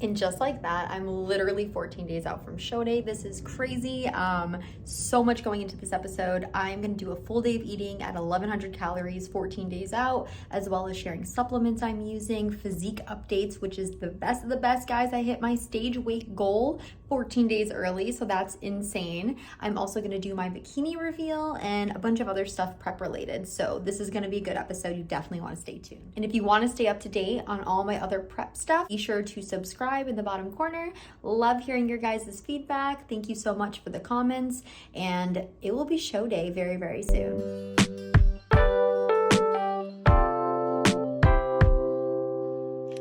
And just like that, I'm literally 14 days out from show day. This is crazy. So much going into this episode. I'm gonna do a full day of eating at 1100 calories, 14 days out, as well as sharing supplements I'm using, physique updates, which is the best of the best, guys. I hit my stage weight goal 14 days early, so that's insane. I'm also gonna do my bikini reveal and a bunch of other stuff prep related. So this is gonna be a good episode. You definitely wanna stay tuned. And if you wanna stay up to date on all my other prep stuff, be sure to subscribe in the bottom corner. Love hearing your guys' feedback. Thank you so much for the comments, and it will be show day very, very soon.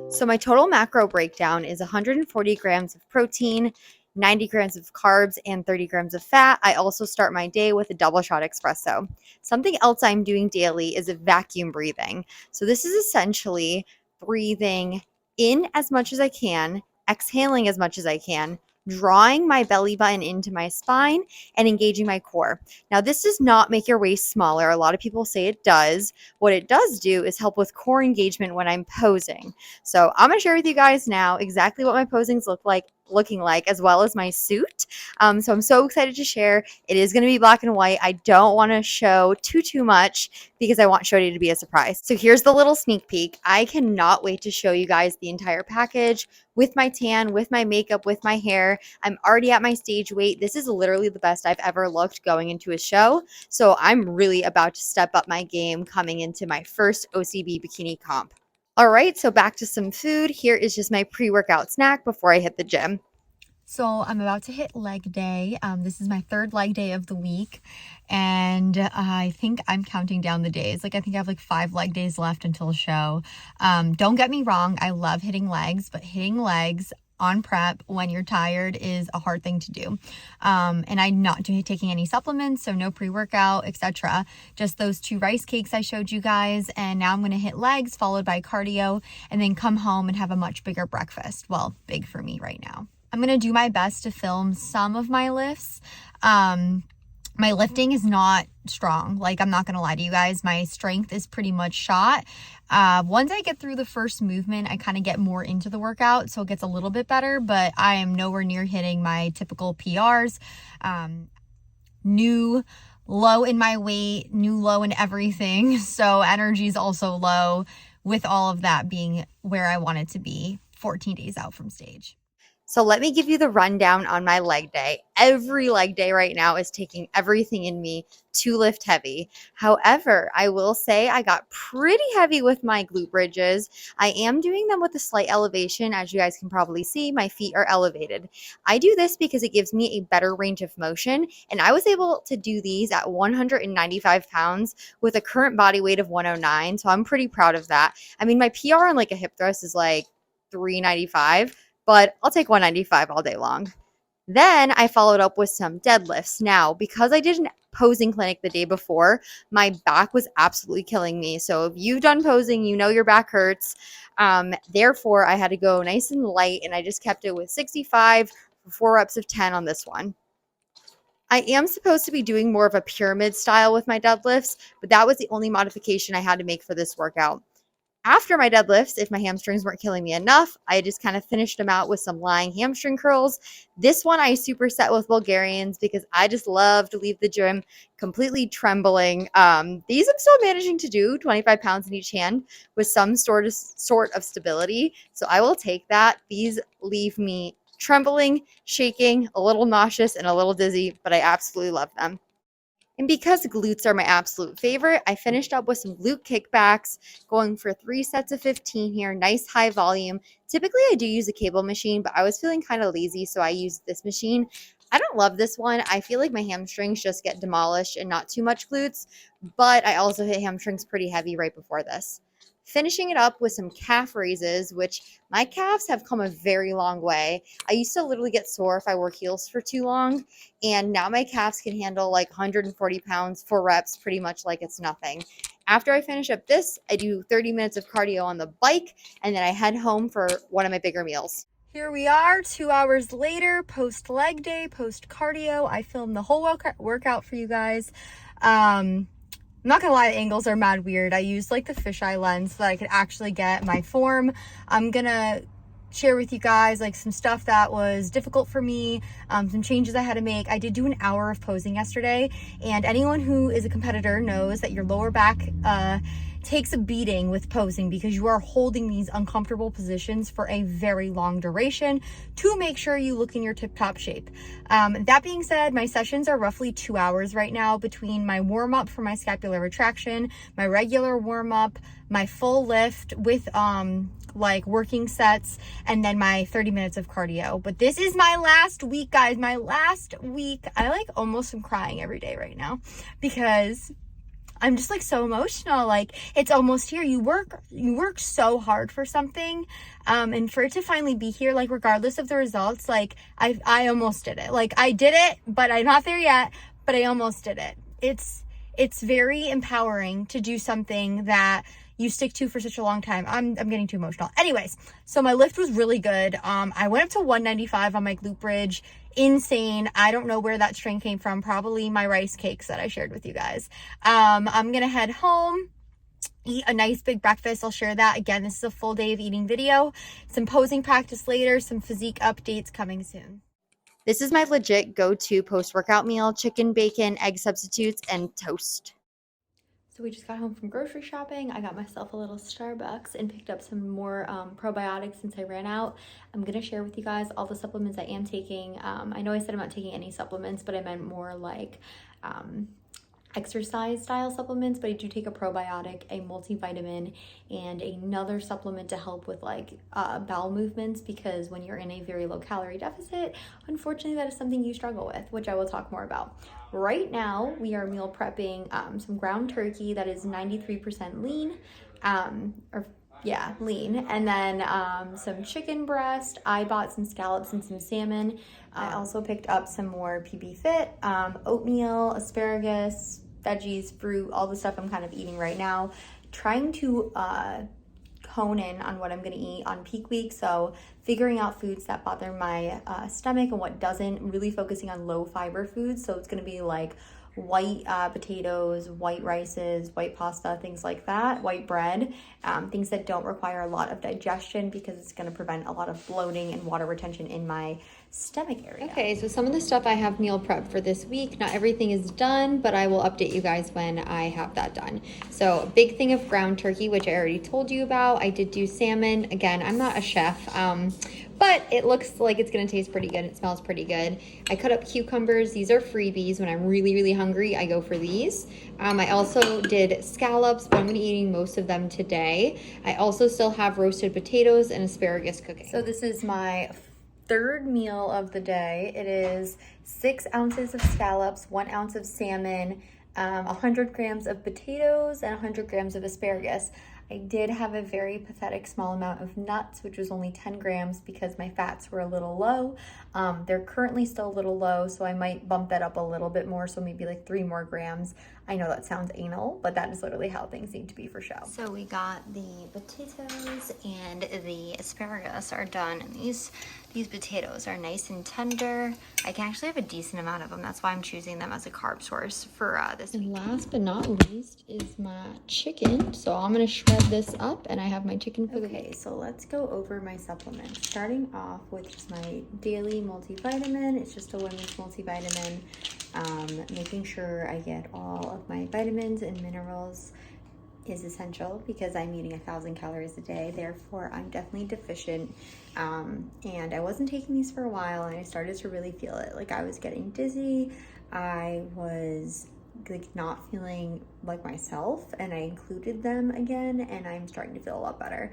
So my total macro breakdown is 140 grams of protein, 90 grams of carbs, and 30 grams of fat. I also start my day with a double shot espresso. Something else I'm doing daily is a vacuum breathing. So this is essentially breathing in as much as I can, exhaling as much as I can, drawing my belly button into my spine, and engaging my core. Now, this does not make your waist smaller. A lot of people say it does. What it does do is help with core engagement when I'm posing. So I'm gonna share with you guys now exactly what my posings looking like, as well as my suit. So I'm so excited to share. It is going to be black and white. I don't want to show too much because I want show day to be a surprise. So here's the little sneak peek. I cannot wait to show you guys the entire package with my tan, with my makeup, with my hair. I'm already at my stage weight. This is literally the best I've ever looked going into a show. So I'm really about to step up my game coming into my first OCB bikini comp. All right, so back to some food. Here is just my pre-workout snack before I hit the gym. So I'm about to hit leg day. This is my third leg day of the week, and I think I'm counting down the days. I think I have 5 leg days left until show. Don't get me wrong, I love hitting legs, but hitting legs on prep when you're tired is a hard thing to do. And I'm not taking any supplements, so no pre-workout, etc. Just those 2 rice cakes I showed you guys. And now I'm going to hit legs followed by cardio and then come home and have a much bigger breakfast. Well, big for me right now. I'm going to do my best to film some of my lifts. My lifting is not strong. I'm not going to lie to you guys. My strength is pretty much shot. Once I get through the first movement, I kind of get more into the workout, so it gets a little bit better, but I am nowhere near hitting my typical PRs. New low in my weight, new low in everything. So energy is also low, with all of that being where I want it to be 14 days out from stage. So let me give you the rundown on my leg day. Every leg day right now is taking everything in me to lift heavy. However, I will say I got pretty heavy with my glute bridges. I am doing them with a slight elevation. As you guys can probably see, my feet are elevated. I do this because it gives me a better range of motion, and I was able to do these at 195 pounds with a current body weight of 109, so I'm pretty proud of that. I mean, my PR on a hip thrust is 395, but I'll take 195 all day long. Then I followed up with some deadlifts. Now, because I did an posing clinic the day before, my back was absolutely killing me. So if you've done posing, you know your back hurts. Therefore, I had to go nice and light, and I just kept it with 65 for 4 reps of 10 on this one. I am supposed to be doing more of a pyramid style with my deadlifts, but that was the only modification I had to make for this workout. After my deadlifts, if my hamstrings weren't killing me enough, I just kind of finished them out with some lying hamstring curls. This one I superset with Bulgarians because I just love to leave the gym completely trembling. These I'm still managing to do, 25 pounds in each hand with some sort of stability. So I will take that. These leave me trembling, shaking, a little nauseous, and a little dizzy, but I absolutely love them. And because glutes are my absolute favorite, I finished up with some glute kickbacks, going for 3 sets of 15 here, nice high volume. Typically, I do use a cable machine, but I was feeling kind of lazy, so I used this machine. I don't love this one. I feel like my hamstrings just get demolished and not too much glutes, but I also hit hamstrings pretty heavy right before this. Finishing it up with some calf raises, which my calves have come a very long way. I used to literally get sore if I wore heels for too long, and now my calves can handle 140 pounds, 4 reps, pretty much like it's nothing. After I finish up this, I do 30 minutes of cardio on the bike, and then I head home for one of my bigger meals. Here we are 2 hours later, post leg day, post cardio. I filmed the whole workout for you guys. I'm not gonna lie, the angles are mad weird. I used the fisheye lens so that I could actually get my form. I'm gonna share with you guys like some stuff that was difficult for me, some changes I had to make. I did do an hour of posing yesterday, and anyone who is a competitor knows that your lower back takes a beating with posing because you are holding these uncomfortable positions for a very long duration to make sure you look in your tip-top shape. That being said, my sessions are roughly 2 hours right now between my warm-up for my scapular retraction, my regular warm-up, my full lift with like working sets, and then my 30 minutes of cardio. But this is my last week, guys, my last week. I like almost am crying every day right now because I'm just like so emotional. Like, it's almost here. You work so hard for something, and for it to finally be here, like regardless of the results, like I almost did it. Like, I did it, but I'm not there yet, but I almost did it. It's very empowering to do something that you stick to for such a long time. I'm getting too emotional. Anyways, so my lift was really good. I went up to 195 on my glute bridge. Insane. I don't know where that strength came from. Probably my rice cakes that I shared with you guys. I'm gonna head home, eat a nice big breakfast. I'll share that. Again, this is a full day of eating video. Some posing practice later, some physique updates coming soon. This is my legit go-to post-workout meal: chicken, bacon, egg substitutes, and toast. So we just got home from grocery shopping. I got myself a little Starbucks and picked up some more probiotics since I ran out. I'm gonna share with you guys all the supplements I am taking. I know I said I'm not taking any supplements, but I meant more like exercise style supplements, but I do take a probiotic, a multivitamin, and another supplement to help with like bowel movements, because when you're in a very low calorie deficit, unfortunately that is something you struggle with, which I will talk more about. Right now we are meal prepping some ground turkey that is 93% lean, lean, and then some chicken breast. I bought some scallops and some salmon. I also picked up some more PB Fit, oatmeal, asparagus, veggies, fruit, all the stuff I'm kind of eating right now. Trying to hone in on what I'm going to eat on peak week. So figuring out foods that bother my stomach and what doesn't, really focusing on low fiber foods. So it's going to be like white potatoes, white rices, white pasta, things like that, white bread, things that don't require a lot of digestion because it's going to prevent a lot of bloating and water retention in my stomach area. Okay, so some of the stuff I have meal prep for this week. Not everything is done, but I will update you guys when I have that done. So a big thing of ground turkey, which I already told you about. I did do salmon. Again, I'm not a chef, but it looks like it's gonna taste pretty good. It smells pretty good. I cut up cucumbers. These are freebies. When I'm really, really hungry, I go for these. I also did scallops, but I'm gonna be eating most of them today. I also still have roasted potatoes and asparagus cooking. So this is my third meal of the day. It is 6 ounces of scallops, 1 ounce of salmon, 100 grams of potatoes, and 100 grams of asparagus. I did have a very pathetic small amount of nuts, which was only 10 grams because my fats were a little low. They're currently still a little low, so I might bump that up a little bit more, so maybe like 3 more grams. I know that sounds anal, but that is literally how things need to be for show. So we got the potatoes and the asparagus are done, and these potatoes are nice and tender. I can actually have a decent amount of them. That's why I'm choosing them as a carb source for this week. And last but not least is my chicken. So I'm gonna shred this up, and I have my chicken for the week. Okay, so let's go over my supplements. Starting off with just my daily multivitamin. It's just a women's multivitamin. Making sure I get all of my vitamins and minerals is essential because I'm eating 1,000 calories a day. Therefore, I'm definitely deficient. And I wasn't taking these for a while, and I started to really feel it. Like, I was getting dizzy. I was like not feeling like myself, and I included them again, and I'm starting to feel a lot better.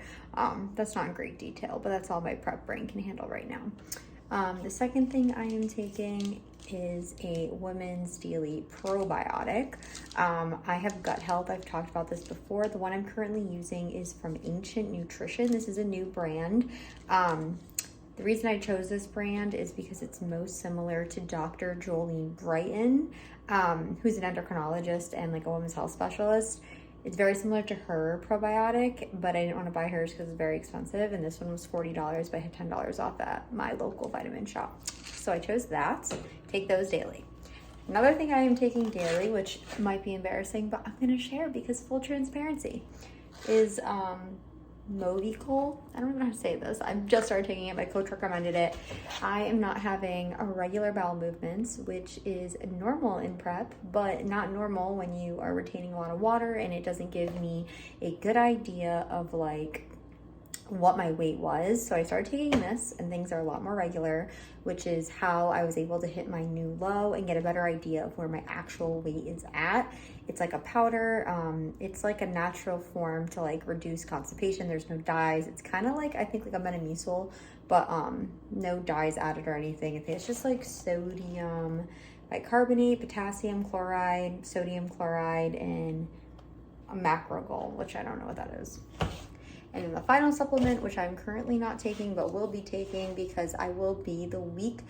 That's not in great detail, but that's all my prep brain can handle right now. The second thing I am taking is a women's daily probiotic. I have gut health. I've talked about this before. The one I'm currently using is from Ancient Nutrition. This is a new brand. The reason I chose this brand is because it's most similar to Dr. Jolene Brighton, who's an endocrinologist and like a women's health specialist. It's very similar to her probiotic, but I didn't want to buy hers because it's very expensive, and this one was $40, but I had $10 off at my local vitamin shop. So I chose that. Take those daily. Another thing I am taking daily, which might be embarrassing, but I'm going to share because full transparency, is Movicle. I don't know how to say this. I've just started taking it. My coach recommended it. I am not having irregular bowel movements, which is normal in prep, but not normal when you are retaining a lot of water, and it doesn't give me a good idea of like what my weight was. So I started taking this and things are a lot more regular, which is how I was able to hit my new low and get a better idea of where my actual weight is at. It's like a powder. It's like a natural form to like reduce constipation. There's no dyes. It's kind of like, I think like a Metamucil, but no dyes added or anything. I think it's just like sodium bicarbonate, potassium chloride, sodium chloride, and a macrogol, which I don't know what that is. And then the final supplement, which I'm currently not taking, but will be taking because I will be the week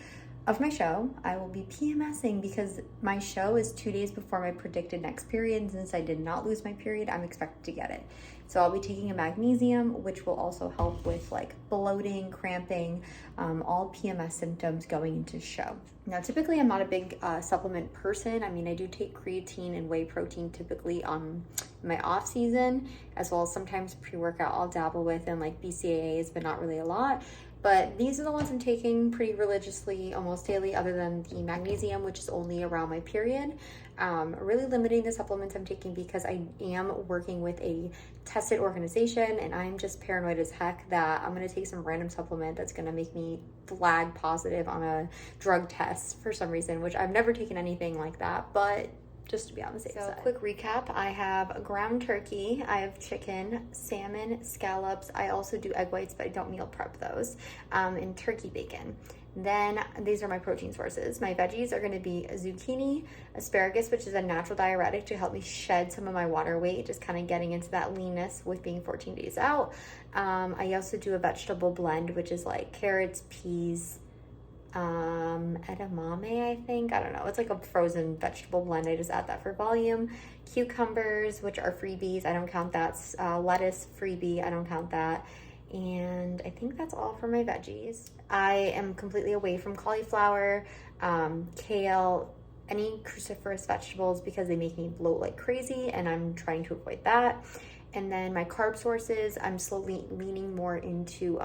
of my show, I will be PMSing because my show is 2 days before my predicted next period. And since I did not lose my period, I'm expected to get it. So I'll be taking a magnesium, which will also help with like bloating, cramping, all PMS symptoms going into show. Now, typically I'm not a big supplement person. I mean, I do take creatine and whey protein typically in my off season, as well as sometimes pre-workout I'll dabble with and like BCAAs, but not really a lot. But these are the ones I'm taking pretty religiously almost daily, other than the magnesium, which is only around my period. Really limiting the supplements I'm taking because I am working with a tested organization and I'm just paranoid as heck that I'm going to take some random supplement that's going to make me flag positive on a drug test for some reason, which I've never taken anything like that, but just to be on the safe side. So quick recap, I have ground turkey, I have chicken, salmon, scallops, I also do egg whites, but I don't meal prep those, and turkey bacon. Then these are my protein sources. My veggies are gonna be zucchini, asparagus, which is a natural diuretic to help me shed some of my water weight, just kind of getting into that leanness with being 14 days out. I also do a vegetable blend, which is like carrots, peas, edamame, I think. I don't know. It's like a frozen vegetable blend. I just add that for volume. Cucumbers, which are freebies. I don't count that. Lettuce, freebie. I don't count that. And I think that's all for my veggies. I am completely away from cauliflower, kale, any cruciferous vegetables because they make me bloat like crazy, and I'm trying to avoid that. And then my carb sources, I'm slowly leaning more into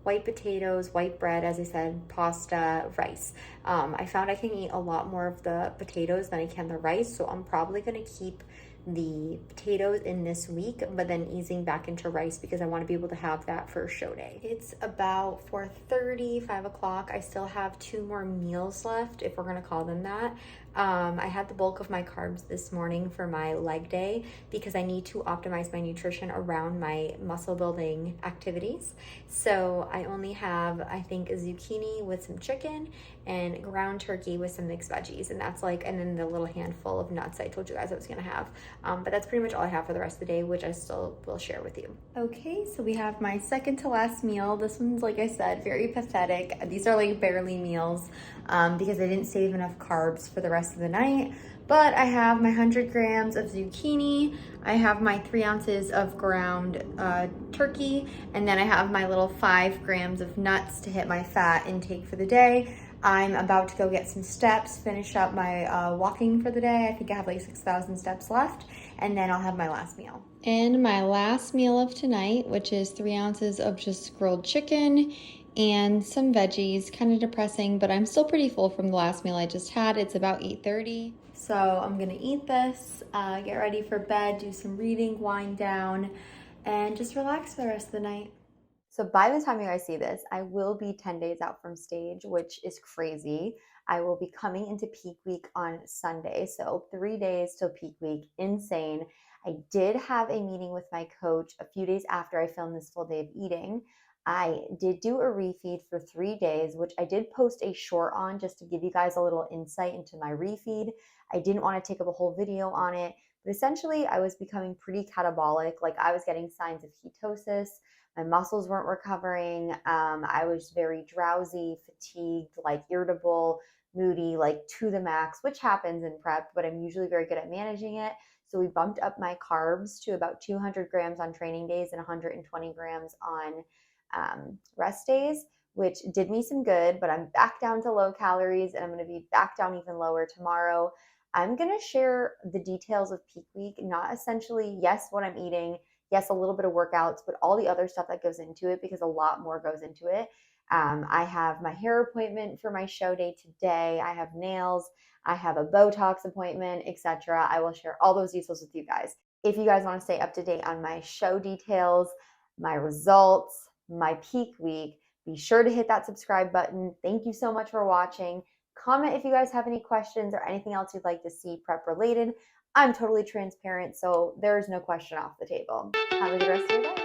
white potatoes, white bread, as I said, pasta, rice. I found I can eat a lot more of the potatoes than I can the rice, so I'm probably gonna keep the potatoes in this week, but then easing back into rice because I want to be able to have that for show day. It's about 4:30, 5 o'clock. I still have 2 more meals left, if we're gonna call them that. I had the bulk of my carbs this morning for my leg day because I need to optimize my nutrition around my muscle building activities. So I only have, I think, a zucchini with some chicken and ground turkey with some mixed veggies, and that's like, and then the little handful of nuts I told you guys I was gonna have. But that's pretty much all I have for the rest of the day, which I still will share with you. Okay, so we have my second to last meal. This one's, like I said, very pathetic. These are like barely meals because I didn't save enough carbs for the rest of the night. But I have my 100 grams of zucchini, I have my 3 ounces of ground turkey, and then I have my little 5 grams of nuts to hit my fat intake for the day. I'm about to go get some steps, finish up my walking for the day. I think I have like 6,000 steps left, and then I'll have my last meal. And my last meal of tonight, which is 3 ounces of just grilled chicken and some veggies. Kind of depressing, but I'm still pretty full from the last meal I just had. It's about 8:30. So I'm gonna eat this, get ready for bed, do some reading, wind down, and just relax for the rest of the night. So by the time you guys see this, I will be 10 days out from stage, which is crazy. I will be coming into peak week on Sunday. So 3 days till peak week, insane. I did have a meeting with my coach a few days after I filmed this full day of eating. I did do a refeed for 3 days, which I did post a short on just to give you guys a little insight into my refeed. I didn't want to take up a whole video on it, but essentially I was becoming pretty catabolic. Like I was getting signs of ketosis. My muscles weren't recovering. I was very drowsy, fatigued, like irritable, moody, like to the max, which happens in prep, but I'm usually very good at managing it. So we bumped up my carbs to about 200 grams on training days and 120 grams on rest days, which did me some good, but I'm back down to low calories and I'm going to be back down even lower tomorrow. I'm going to share the details of peak week, not essentially, yes, what I'm eating, Yes, a little bit of workouts, but all the other stuff that goes into it, because a lot more goes into it. I have my hair appointment for my show day today. I have nails. I have a Botox appointment, etc. I will share all those details with you guys. If you guys want to stay up to date on my show details, my results, my peak week, be sure to hit that subscribe button. Thank you so much for watching. Comment if you guys have any questions or anything else you'd like to see prep related. I'm totally transparent, so there's no question off the table. Have a good rest of your day.